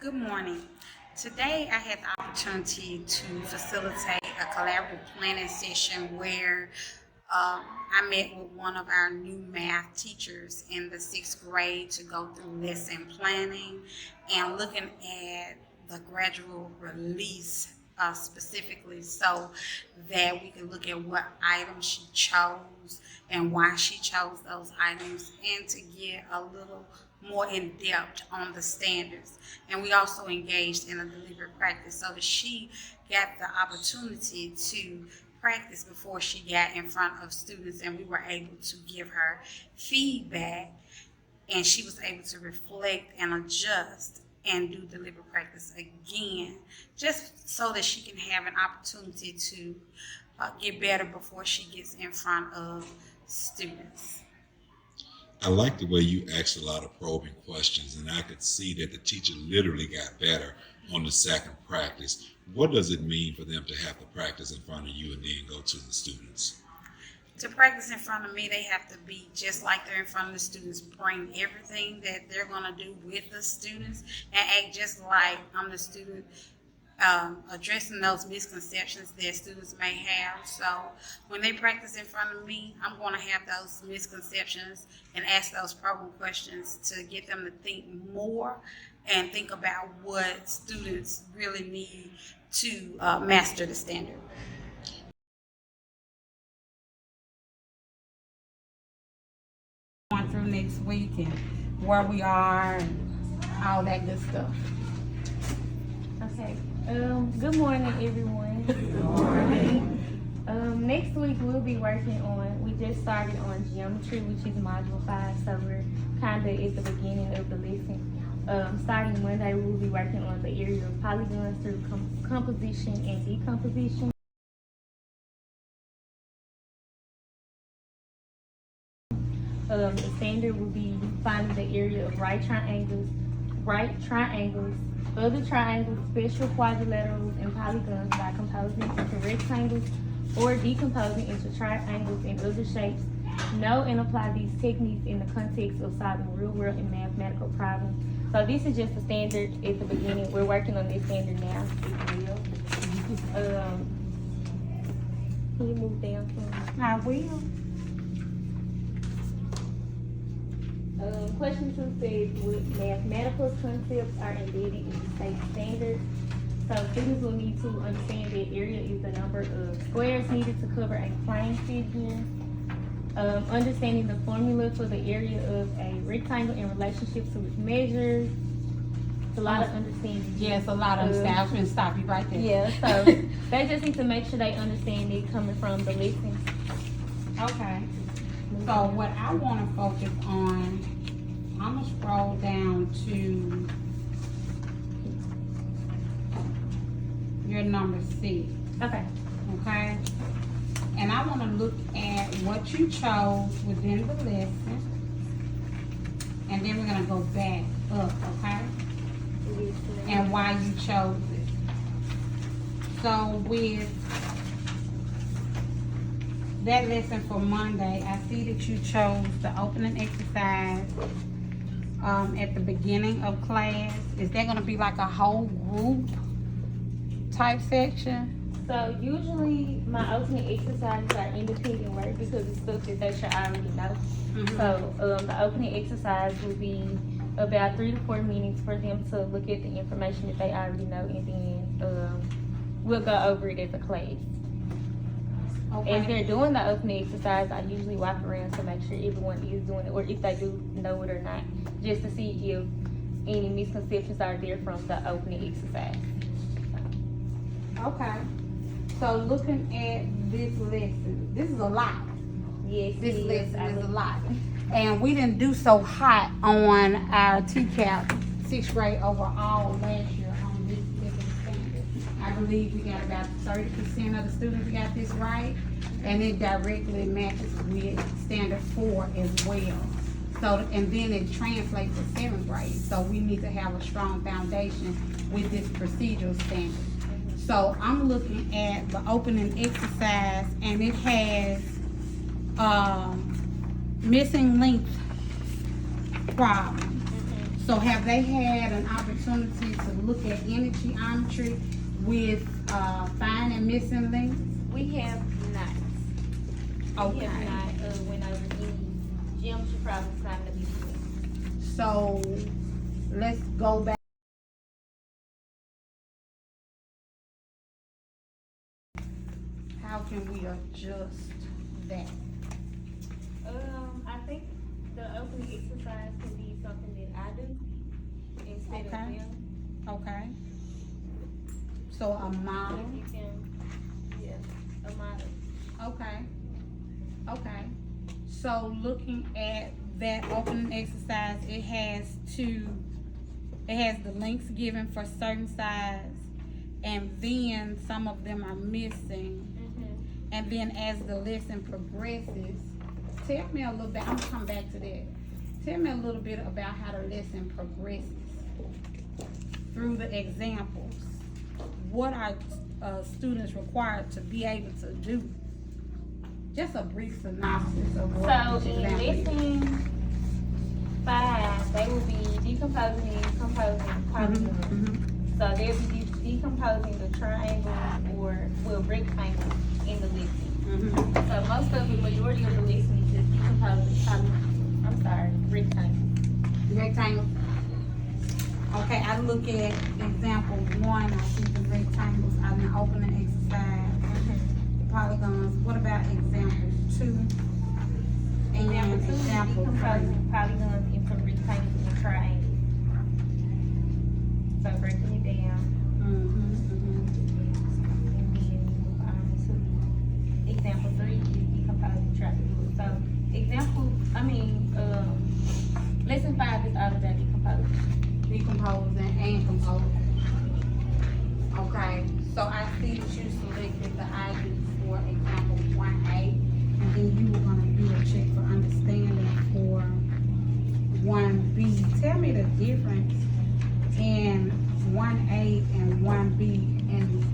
Good morning. Today I had the opportunity to facilitate a collaborative planning session where I met with one of our new math teachers in the 6th grade to go through lesson planning and looking at the gradual release specifically so that we can look at what items she chose and why she chose those items and to get a little more in depth on the standards. And we also engaged in a deliberate practice so that she got the opportunity to practice before she got in front of students, and we were able to give her feedback, and she was able to reflect and adjust and do deliberate practice again, just so that she can have an opportunity to get better before she gets in front of students. I like the way you asked a lot of probing questions, and I could see that the teacher literally got better on the second practice. What does it mean for them to have to practice in front of you and then go to the students? To practice in front of me, they have to be just like they're in front of the students, bring everything that they're going to do with the students and act just like I'm the student, addressing those misconceptions that students may have. So when they practice in front of me, I'm going to have those misconceptions and ask those probing questions to get them to think more and think about what students really need to master the standard. Going through next week and where we are and all that good stuff. Okay. Good morning, everyone. Good morning. Next week we'll be working on, we just started on geometry, which is module 5, so we're kind of at the beginning of the lesson. Starting Monday, we'll be working on the area of polygons through composition and decomposition. The standard will be finding the area of right triangles, other triangles, special quadrilaterals, and polygons by composing into rectangles or decomposing into triangles and other shapes. Know and apply these techniques in the context of solving real-world and mathematical problems. So this is just a standard at the beginning. We're working on this standard now as well. Can you move down for me? I will. Question 2 says, what mathematical concepts are embedded in the state standard? So students will need to understand that area is the number of squares needed to cover a plane figure. Understanding the formula for the area of a rectangle in relationship to its measures. It's a lot of understanding. Yes, a lot of understanding. I was going to stop you right there. Yeah, so they just need to make sure they understand it coming from the lesson. Okay. So what I want to focus on, I'm going to scroll down to your number 6. Okay. Okay? And I want to look at what you chose within the lesson. And then we're going to go back up, okay? And why you chose it. So with that lesson for Monday, I see that you chose the opening exercise at the beginning of class. Is that going to be like a whole group type section? So usually my opening exercises are independent work because it's stuff that they should already know. Mm-hmm. So the opening exercise will be about 3 to 4 minutes for them to look at the information that they already know, and then we'll go over it as a class. Okay. As they're doing the opening exercise, I usually walk around to make sure everyone is doing it, or if they do know it or not, just to see if any misconceptions are there from the opening exercise. Okay. So looking at this lesson, this is a lot. Yes, This lesson is a lot. And we didn't do so hot on our TCAP 6th grade overall last year on this particular standard. I believe we got about 30% of the students got this right, and it directly matches with standard 4 as well. So, and then it translates to 7th grade. So we need to have a strong foundation with this procedural standard. So I'm looking at the opening exercise, and it has missing length problem. So have they had an opportunity to look at any geometry with find and missing links? We have not. We Okay. have not went over any geometry problems finding the missing links. So let's go back. How can we adjust that? I think the opening exercise can be something that I do instead of Okay. them. Okay. So a model. If you can, yeah, a model. Okay. Okay. So looking at that opening exercise, it has the links given for certain size, and then some of them are missing. And then as the lesson progresses, tell me a little bit, I'm gonna come back to that. Tell me a little bit about how the lesson progresses through the examples. What are students required to be able to do? Just a brief synopsis of what So each in example is. lesson 5, they will be decomposing and composing polygons. Mhm. So they'll be decomposing the triangles or rectangles in the lesson. Mhm. So most of the majority of the lesson is just decomposing rectangles. Rectangle. Okay, I look at example 1, I see the rectangles, I'm the opening exercise, polygons. What about example 2? And Example 2 is example 3. decomposing polygons into rectangles and triangles. So breaking it down. Mhm, mhm. And then move on to example 3 is decomposing triangles. So lesson 5 is all about decomposing. Decomposing and composing. Okay, so I see that you selected the ID for example 1A, and then you were gonna do a check for understanding for 1B. Tell me the difference in 1A and 1B, and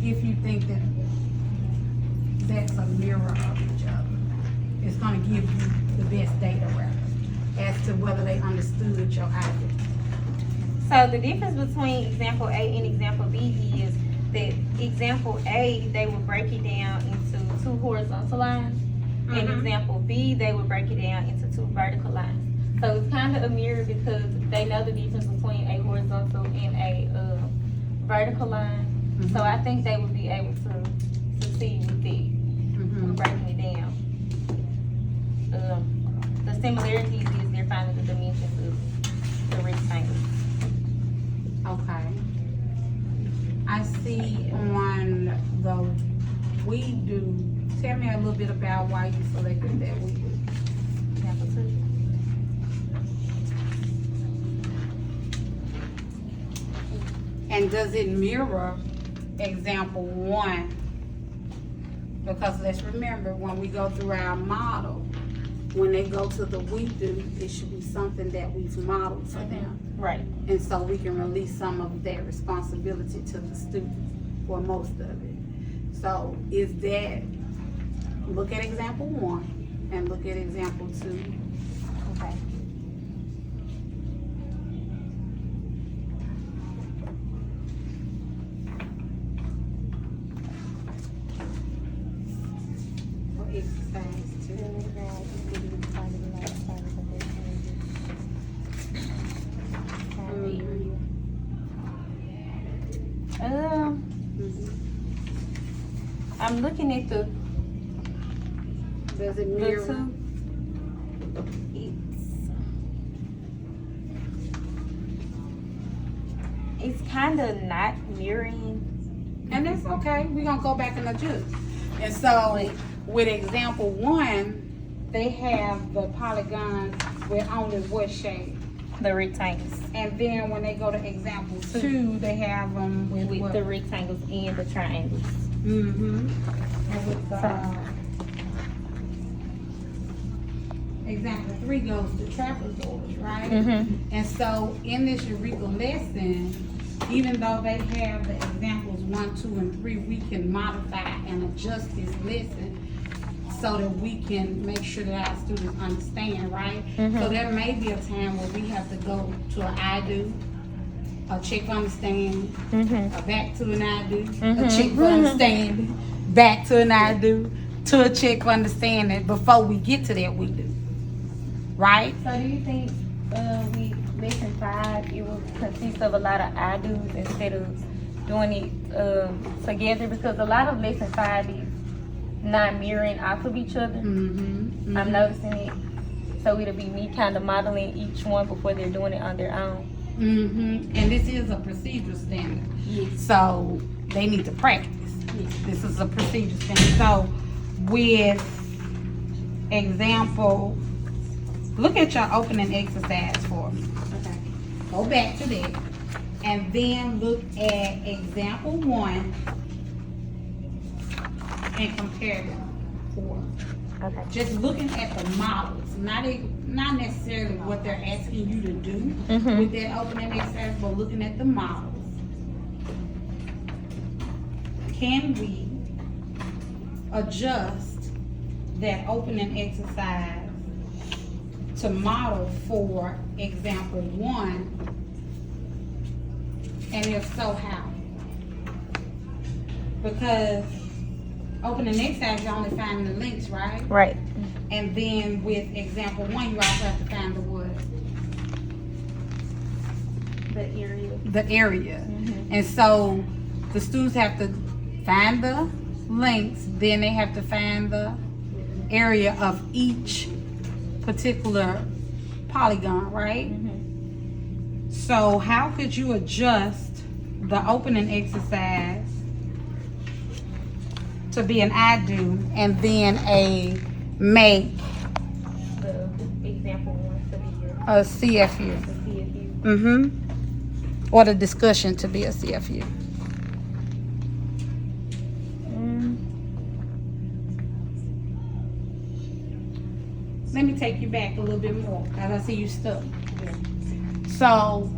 if you think that that's a mirror of each other. It's gonna give you the best data rather, as to whether they understood your idea. So the difference between example A and example B is that example A, they will break it down into 2 horizontal lines. In Mhm. example B, they will break it down into 2 vertical lines. So it's kind of a mirror because they know the difference between a horizontal and a vertical line. So I think they would be able to succeed with it, with breaking it down. The similarities is they're finding the dimensions of the rectangle. Okay. I see on the we do, tell me a little bit about why you selected that we do. Example 2. And does it mirror example 1? Because let's remember, when we go through our model, when they go to the we do, it should be something that we've modeled for them. Right. And so we can release some of that responsibility to the student for most of it. So is that, look at example 1 and look at example 2. Okay. For exercise 2. I'm looking at the Does it the mirror? 2. It's kind of not mirroring. And that's okay, we're gonna go back and adjust. And so, with example 1, they have the polygons with only what shape? The rectangles. And then when they go to example 2, they have them with With what? the rectangles and the triangles. Mm-hmm. And with the, example 3 goes to trapezoids, right? Mm-hmm. And so in this Eureka lesson, even though they have the examples 1, 2, and 3, we can modify and adjust this lesson so that we can make sure that our students understand, right? Mhm. So there may be a time where we have to go to an I do, a check for understanding, Mhm. a back to an I do, a Mhm. check for understanding, back to an I do, to a check for understanding before we get to that we do, right? So do you think we lesson 5 it will consist of a lot of I do's instead of doing it together, because a lot of lesson 5 is not mirroring off of each other. Mm-hmm. I'm noticing it. So it'll be me kind of modeling each one before they're doing it on their own. Mm-hmm. And this is a procedural standard. Yes. So they need to practice. Yes. This is a procedure standard. So with example, look at your opening exercise for me. Okay. Go back to that. And then look at example 1 and compare them. Okay. Just looking at the models, not necessarily what they're asking you to do Mhm. with that opening exercise, but looking at the models. Can we adjust that opening exercise to model for example 1? And if so, how? Because opening exercise, you're only finding the links, right? Right. And then with example 1, you also have to find the what? The area. The area. Mhm. And so the students have to find the links, then they have to find the area of each particular polygon, right? Mhm. So how could you adjust the opening exercise to be an I do and then a make The example 1 to be a CFU? the CFU. Mm-hmm. Or the discussion to be a CFU. Let me take you back a little bit more, because I see you stuck. So,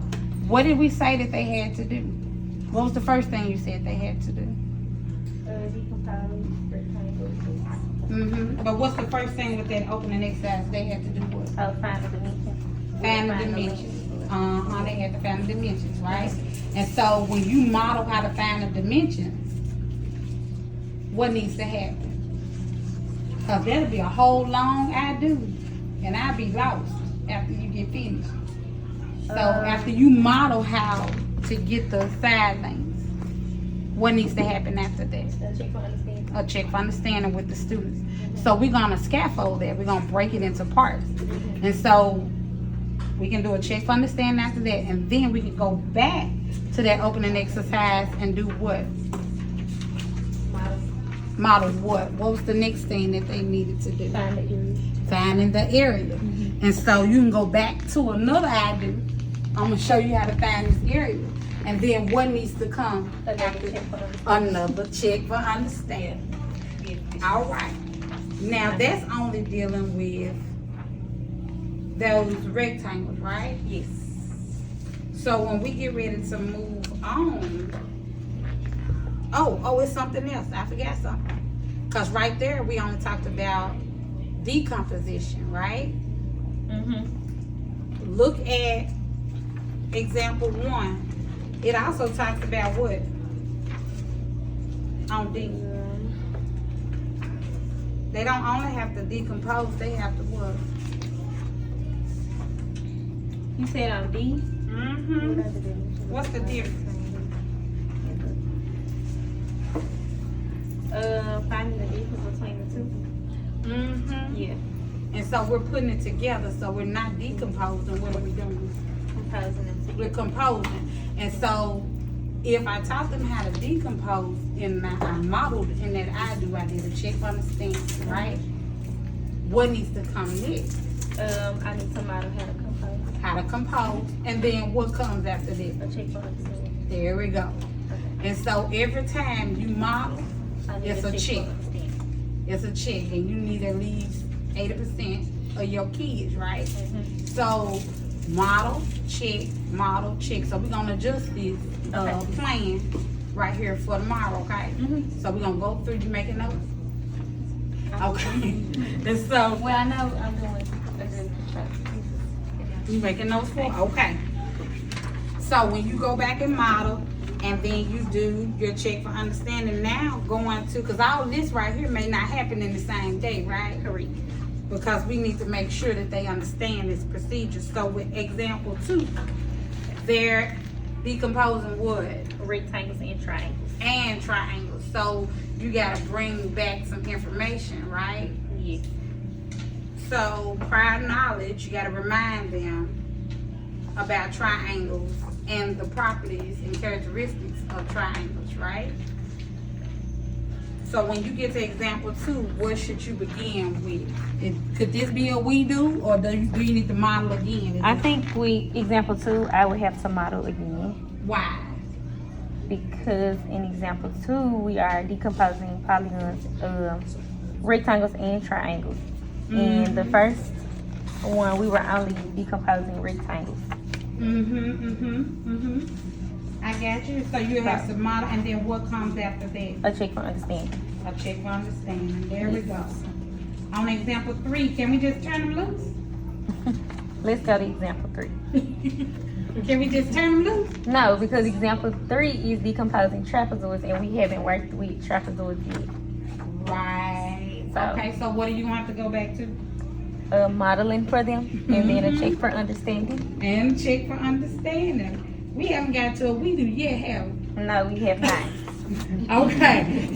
what did we say that they had to do? What was the first thing you said they had to do? Decompose rectangles. Mm-hmm. But what's the first thing with that opening exercise they had to do? What? Find the dimensions. Find the dimensions. They had to find the dimensions, right? And so when you model how to find the dimensions, what needs to happen? Because that'll be a whole long I do, and I'll be lost after you get finished. So after you model how to get the side lanes, what needs to happen after that? Check for understanding. A check for understanding with the students. So we're gonna scaffold that. We're gonna break it into parts. And so we can do a check for understanding after that, and then we can go back to that opening exercise and do what? Model what? What was the next thing that they needed to do? Find the area. Finding the area. And so you can go back to another I do. I'm gonna show you how to find this area. And then what needs to come? Another check for understanding. All right. Now that's only dealing with those rectangles, right? Yes. So when we get ready to move on, oh, it's something else. I forgot something. Because right there, we only talked about decomposition, right? Mm-hmm. Look at example 1. It also talks about what? On D. They don't only have to decompose, they have to what? You said on D? Mm-hmm. What's the difference? Finding the difference between the two. Mm-hmm. Yeah. And so we're putting it together, so we're not decomposing. What are we doing? Composing them We're together. composing. And so if I taught them how to decompose and I modeled in that I did a check for understanding, right? What needs to come next? I need to model how to compose. How to compose, and then what comes after that? A check for understanding. There we go. Okay. And so every time you model, I need it's a check. for understanding. It's a check, and you need at least 80% of your kids, right? Mm-hmm. So model, check. So we're gonna adjust this plan right here for tomorrow, okay? Mm-hmm. So we're gonna go through. You making notes? Okay. And so, Well, I know I'm doing a good construction. you making those four? Okay. So when you go back and model, and then you do your check for understanding, now going to, because all this right here may not happen in the same day, right? Correct. Because we need to make sure that they understand this procedure. So with example 2, they're decomposing wood Rectangles and triangles. and triangles. So you gotta bring back some information, right? Yes. So prior knowledge, you gotta remind them about triangles and the properties and characteristics of triangles, right? So when you get to example 2, what should you begin with? Could this be a we do, or do you need to model again? I think example 2, I would have to model again. Why? Because in example 2, we are decomposing polygons, rectangles and triangles. And the first one, we were only decomposing rectangles. I got you. So you have to model, and then what comes after that? A check for understanding. A check for understanding. There we go. On example 3, can we just turn them loose? Let's go to example 3. Can we just turn them loose? No, because example 3 is decomposing trapezoids, and we haven't worked with trapezoids yet. Right. So- Okay, so what do you want to go back to? Modeling for them, and then a check for understanding. And check for understanding. We haven't got to a we do yet, have we? No, we have not. Okay,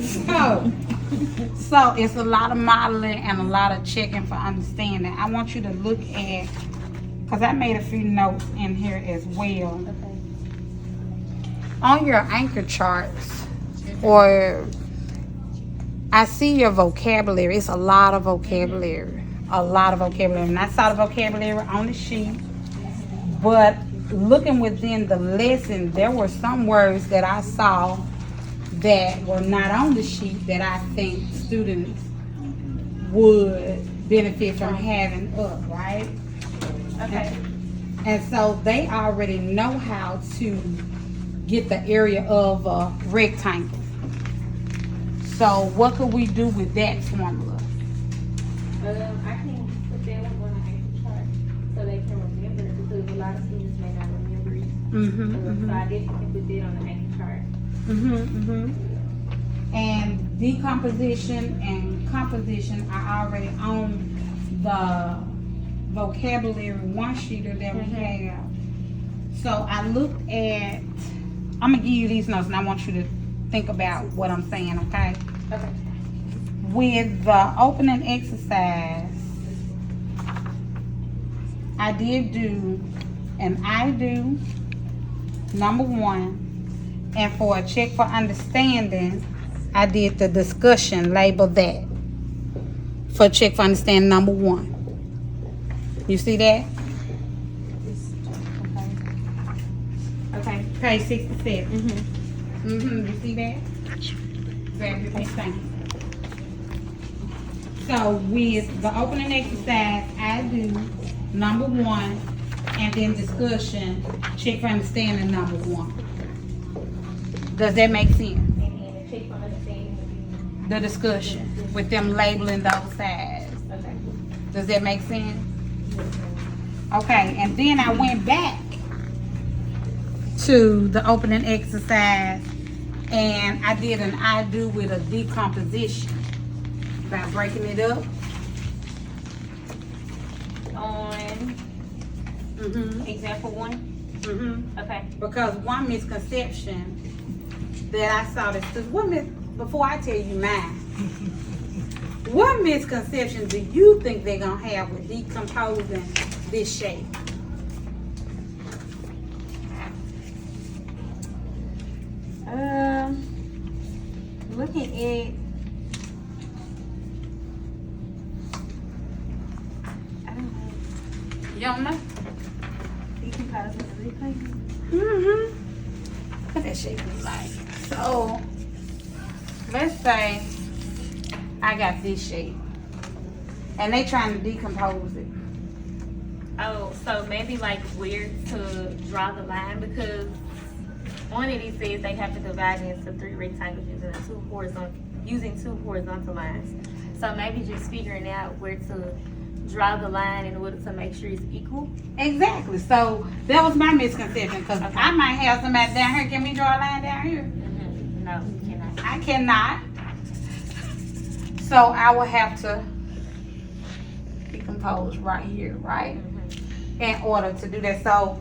so it's a lot of modeling and a lot of checking for understanding. I want you to look at, because I made a few notes in here as well. Okay. On your anchor charts, or I see your vocabulary. It's a lot of vocabulary. A lot of vocabulary. And I saw the vocabulary on the sheet, but looking within the lesson, there were some words that I saw that were not on the sheet that I think students would benefit from having up, right? Okay. And so they already know how to get the area of a rectangle. So what could we do with that formula? I can put that one on the anchor chart so they can remember it, because a lot of students may not remember it. So I definitely can put that on the anchor chart. And decomposition and composition are already on the vocabulary one sheeter that we have. So I looked at, I'm gonna give you these notes and I want you to think about what I'm saying, okay? Okay. With the opening exercise, I did do an I do, number 1, and for a check for understanding, I did the discussion, label that, for check for understanding number 1. You see that? Okay. Page 67. Mm-hmm. You see that? Grab your pen, thank you. So with the opening exercise, I do number 1, and then discussion, check for understanding number 1. Does that make sense? And then a check for understanding would be, The discussion with them labeling those sides. okay. Does that make sense? Okay, and then I went back to the opening exercise and I did an I do with a decomposition by breaking it up. On example 1. Okay. Because one misconception that I saw that before I tell you mine, what misconception do you think they're gonna have with decomposing this shape? Looking at, I don't know, You don't know? decomposing the rectangle. What that shape look like? So, let's say I got this shape, and they trying to decompose it. Oh, so maybe like where to draw the line, because one of these says they have to divide it into 3 rectangles using two horizontal lines. So maybe just figuring out where to draw the line in order to make sure it's equal. Exactly. So that was my misconception, because Okay. I might have somebody down here. Can we draw a line down here? No, you cannot. I cannot. So I will have to decompose right here, right? In order to do that. So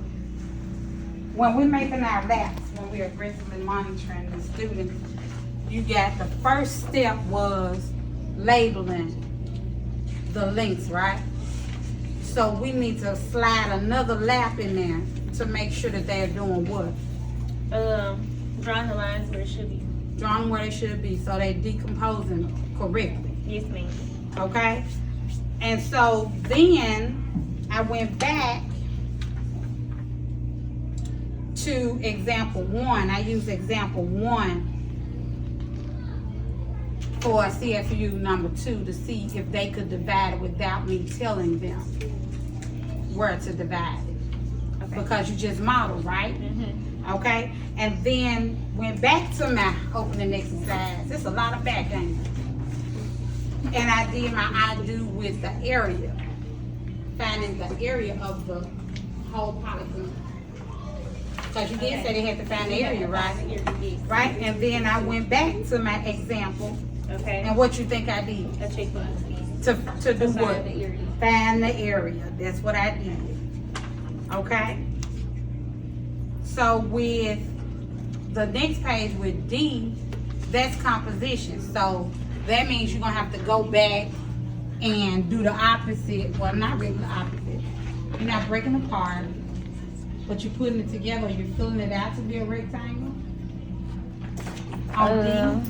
when we're making our laps, when we're aggressively monitoring the students, you got the first step was labeling the links, right? So we need to slide another lap in there to make sure that they're doing what? Drawing the lines where it should be. Drawing where they should be, so they're decomposing correctly. Yes, ma'am. Okay? And so then I went back to example 1. I used example 1 for CFU number 2 to see if they could divide it without me telling them where to divide it. Okay. Because you just modeled, right? Okay? And then went back to my opening exercise. It's a lot of back, ain't it? And I did my I do with the area. Finding the area of the whole polygon. Because you did say they had to find the area, right? Right? And then I went back to my example. Okay. And what you think I did? A checkbox. To do Find what? the area. Find the area. That's what I did. Okay? So with the next page with D, that's composition. So that means you're gonna have to go back and do the opposite. Well, not really the opposite. You're not breaking apart, but you're putting it together. You're filling it out to be a rectangle. On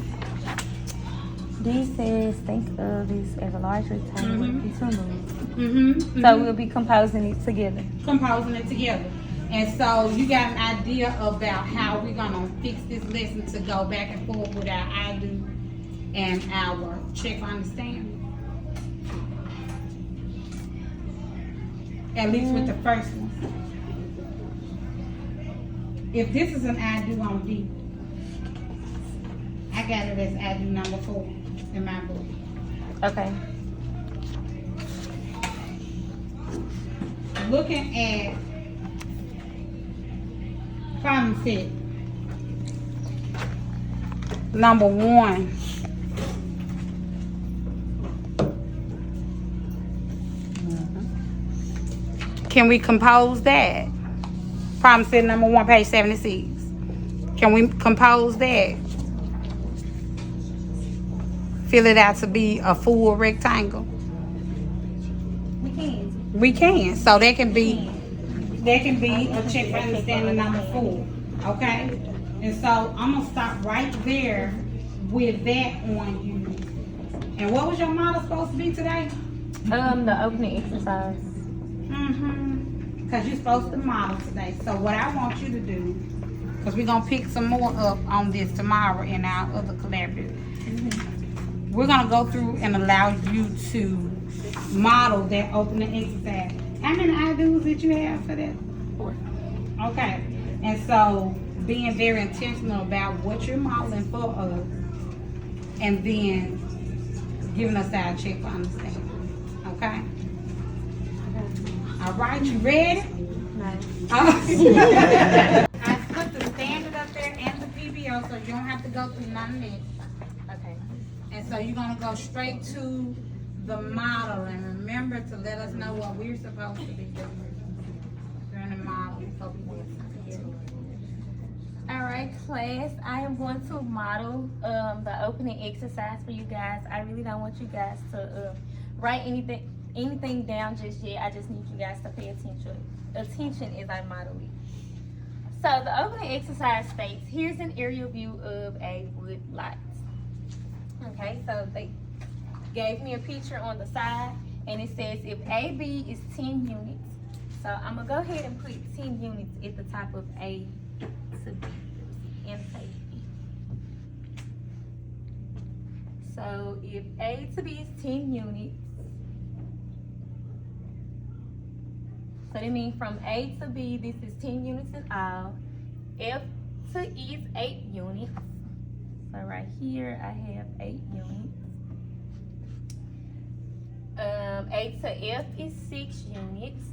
D says think of this as a large rectangle with a piece removed. D. So we'll be composing it together. Composing it together. And so you got an idea about how we're gonna fix this lesson to go back and forth with our I do and our check for understanding. At least with the first one. If this is an I do on D, I got it as I do number 4 in my book. Okay. Looking at problem set number 1. Can we compose that? Problem set number 1, page 76. Can we compose that? Fill it out to be a full rectangle. We can. We can. So that can be a check for understanding number 4. Okay? And so I'm gonna stop right there with that on you. And what was your model supposed to be today? The opening exercise. Because you're supposed to model today. So what I want you to do, because we're gonna pick some more up on this tomorrow in our other collaborative. We're gonna go through and allow you to model that opening exercise. How many I-dos did you have for that? 4. Okay. And so being very intentional about what you're modeling for us, and then giving us our check for understanding. Okay? All right, you ready? No. I put the standard up there and the PBO, so you don't have to go through none of this. Okay. And so you're gonna go straight to the model, and remember to let us know what we're supposed to be doing during the model. So we will. All right, class. I am going to model the opening exercise for you guys. I really don't want you guys to write anything down just yet. I just need you guys to pay attention as I model it. So the opening exercise states, here's an aerial view of a wood lot. Okay, so they gave me a picture on the side, and it says if AB is 10 units, so I'm gonna go ahead and put 10 units at the top of A to B and say B. So if A to B is 10 units, so that means from A to B, this is 10 units in all. F to E is 8 units. So right here, I have 8 units. A to F is 6 units.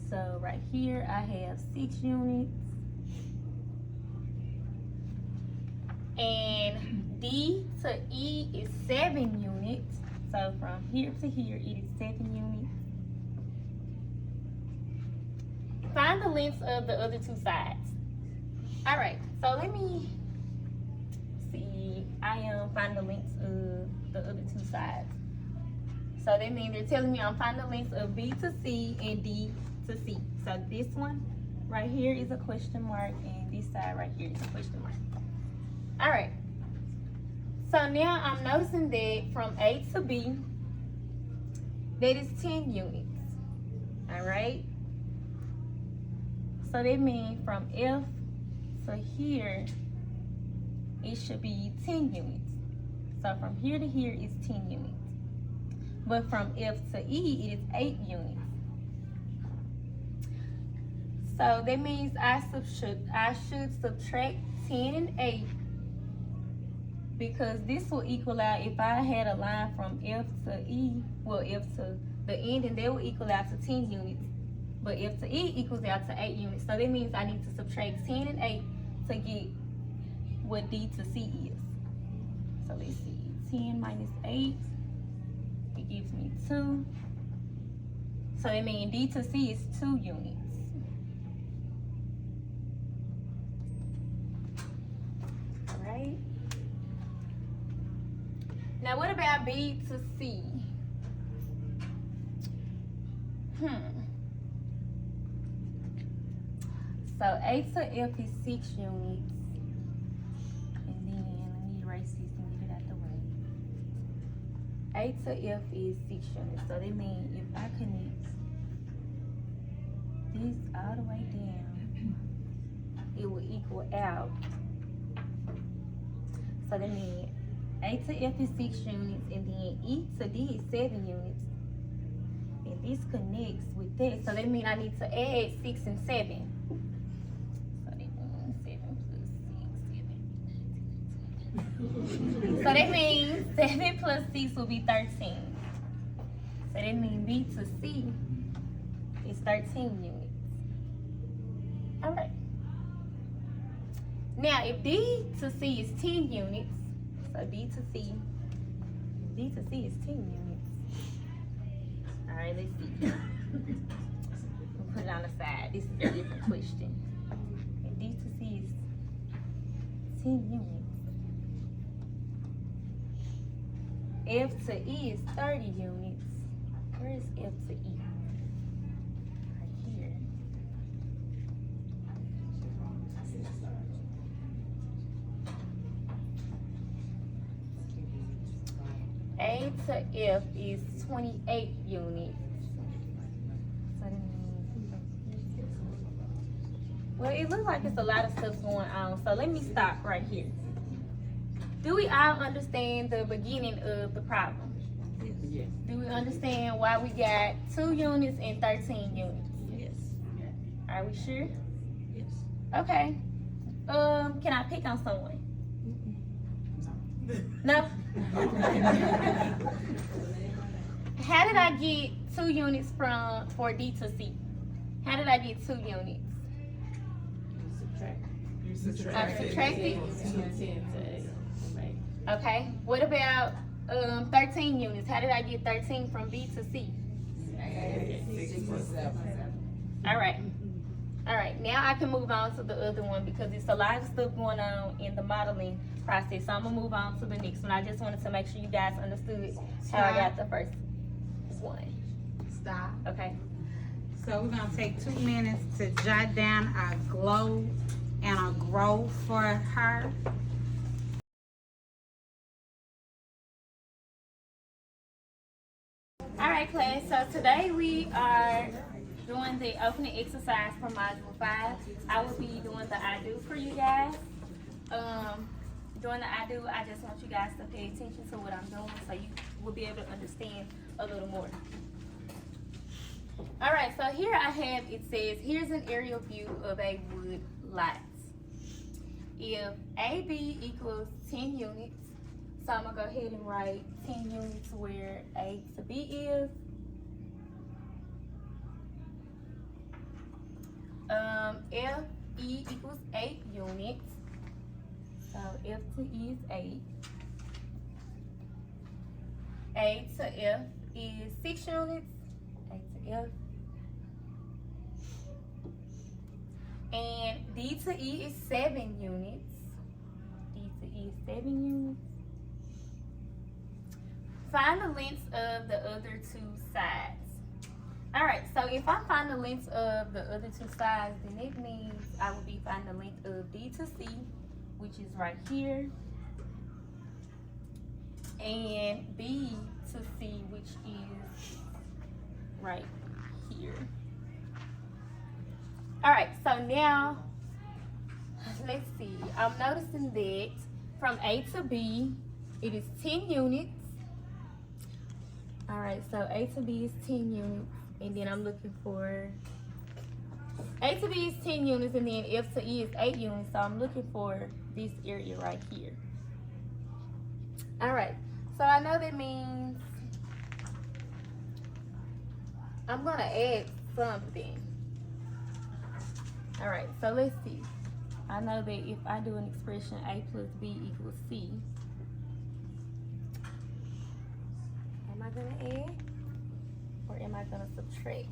So right here I have 6 units. And D to E is 7 units. So from here to here it is 7 units. Find the lengths of the other two sides. All right, so let me see. I am finding the lengths of the other two sides. So that means they're telling me I'm finding the lengths of B to C and D to C. So this one right here is a question mark, and this side right here is a question mark. All right. So now I'm noticing that from A to B, that is 10 units. All right. So that means from F to here, it should be 10 units. So from here to here is 10 units. But from F to E, it is 8 units. So that means I should subtract 10 and 8, because this will equal out, if I had a line from F to E, well, F to the end, and that will equal out to 10 units. But F to E equals out to 8 units. So that means I need to subtract 10 and 8 to get what D to C is. So let's see, 10 minus 8, it gives me 2. So that means D to C is 2 units. All right. Now what about B to C? So A to F is 6 units. And then let me erase this and get it out the way. A to F is 6 units. So that means if I connect this all the way down, it will equal out. So that means A to F is 6 units, and then E to D is 7 units. And this connects with that. So that means I need to add 6 and 7. So that means 7 plus 6 will be 13. So that means B to C is 13 units. All right. Now, if D to C is 10 units, so D to C is 10 units. All right, let's see. We'll put it on the side. This is a different question. And D to C is 10 units. F to E is 30 units. Where is F to E? Right here. A to F is 28 units. So that means, well, it looks like it's a lot of stuff going on. So let me stop right here. Do we all understand the beginning of the problem? Yes. Do we understand why we got 2 units and 13 units? Yes. Are we sure? Yes. Okay. Can I pick on someone? No? How did I get 2 units for D to C? How did I get 2 units? You subtract. I subtracted. 10 to 8. Okay. What about 13 units? How did I get 13 from B to C? 6 plus 7. All right. All right. Now I can move on to the other one, because it's a lot of stuff going on in the modeling process. So I'm gonna move on to the next one. I just wanted to make sure you guys understood how I got the first one. Stop. Okay. So we're gonna take 2 minutes to jot down our glow and our grow for her. All right, class. So today we are doing the opening exercise for module 5. I will be doing the I do for you guys. During the I do, I just want you guys to pay attention to what I'm doing, so you will be able to understand a little more. All right, so here I have, it says, here's an aerial view of a wood lot. If AB equals 10 units, So I'm gonna go ahead and write 10 units where A to B is. FE equals 8 units. So F to E is 8. A to F is 6 units. A to F. And D to E is 7 units. D to E is 7 units. Find the lengths of the other two sides. Alright, so if I find the lengths of the other two sides, then it means I will be finding the length of D to C, which is right here, and B to C, which is right here. Alright, so now, let's see. I'm noticing that from A to B, it is 10 units. Alright, so A to B is 10 units. And then I'm looking for, A to B is 10 units, and then F to E is 8 units. So I'm looking for this area right here. Alright, so I know that means I'm gonna add something. Alright, so let's see. I know that if I do an expression A plus B equals C, am I gonna add? Or am I gonna subtract?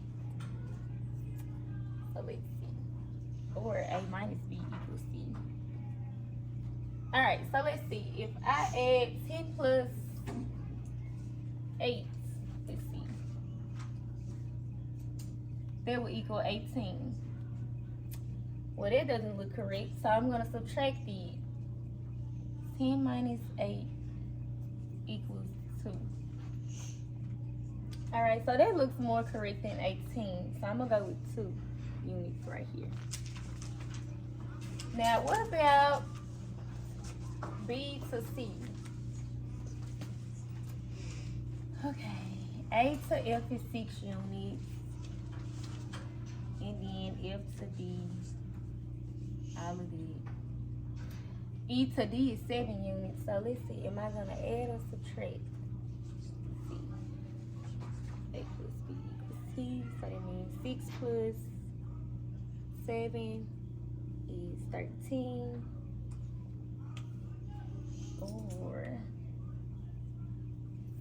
So let's see. Or A minus B equals C. Alright, so let's see. If I add 10 plus 8, let's see. That will equal 18. Well, that doesn't look correct, so I'm gonna subtract the 10 minus 8 equals 2. All right, so that looks more correct than 18. So I'm gonna go with 2 units right here. Now, what about B to C? Okay, A to F is 6 units. And then F to D, all of it. E to D is 7 units. So let's see, am I gonna add or subtract? A plus B equals C, so that means 6 plus 7 is 13, or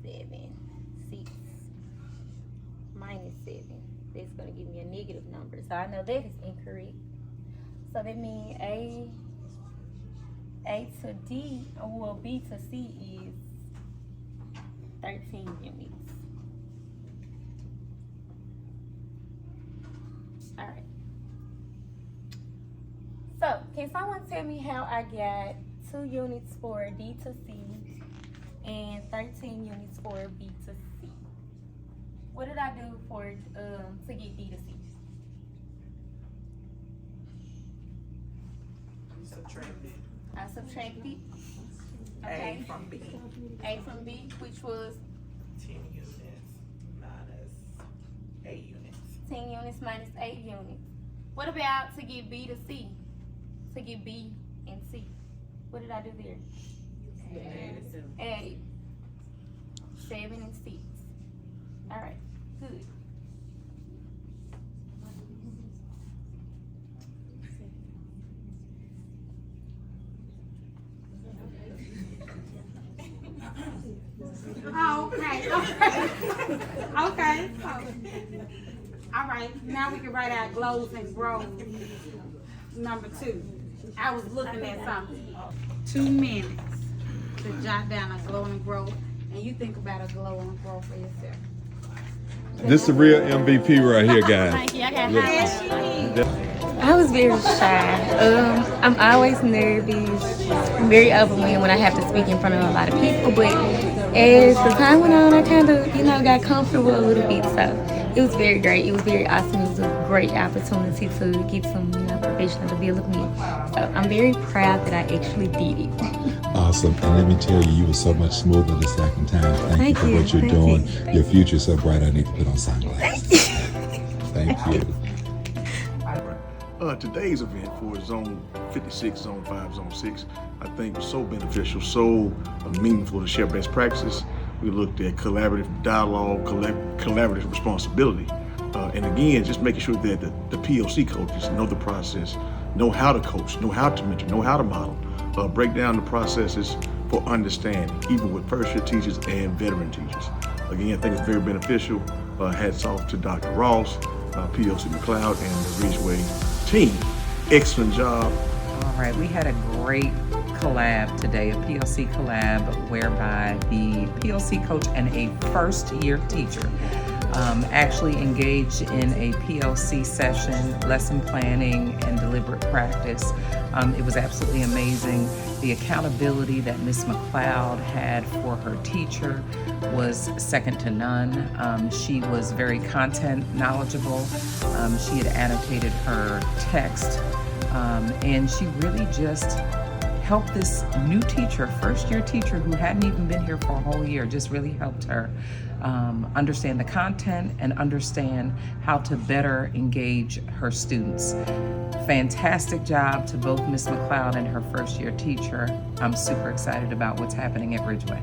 7, 6 minus 7. That's going to give me a negative number, so I know that is incorrect. So that means A to D, or B to C is 13 units. All right. So, can someone tell me how I got 2 units for D to C and 13 units for B to C? What did I do for to get D to C? You subtracted I subtracted. A Okay. from B. A from B, which was 10 units minus 8 units. 10 units minus 8 units. What about to get B to C? To get B and C. What did I do there? Added 7 and 6. All right, good. Oh, okay, okay. All right, now we can write our glows and grows number 2. I was looking at something. 2 minutes to jot down a glow and grow, and you think about a glow and grow for yourself. This is the real MVP right here, guys. Thank you. I got highlights. I was very shy. I'm always nervous, very overwhelmed when I have to speak in front of a lot of people. But as the time went on, I kind of, got comfortable a little bit. So it was very great. It was very awesome. It was a great opportunity to get some, professional development. So I'm very proud that I actually did it. Awesome. And let me tell you, you were so much smoother the second time. Thank you for what you're doing. Your future is so bright, I need to put on sunglasses. Thank you. Today's event for Zone 56, Zone 5, Zone 6, I think was so beneficial, so meaningful to share best practices. We looked at collaborative dialogue, collaborative responsibility, and again, just making sure that the PLC coaches know the process, know how to coach, know how to mentor, know how to model, break down the processes for understanding, even with first-year teachers and veteran teachers. Again, I think it's very beneficial. Hats off to Dr. Ross, PLC McLeod, and the Ridgeway team. Excellent job. All right, we had a great collab today, a PLC collab, whereby the PLC coach and a first-year teacher actually engaged in a PLC session, lesson planning, and deliberate practice. It was absolutely amazing. The accountability that Miss McLeod had for her teacher was second to none. She was very content knowledgeable. She had annotated her text, and she really just helped this new teacher, first-year teacher who hadn't even been here for a whole year, just really helped her understand the content and understand how to better engage her students. Fantastic job to both Miss McLeod and her first-year teacher. I'm super excited about what's happening at Ridgeway.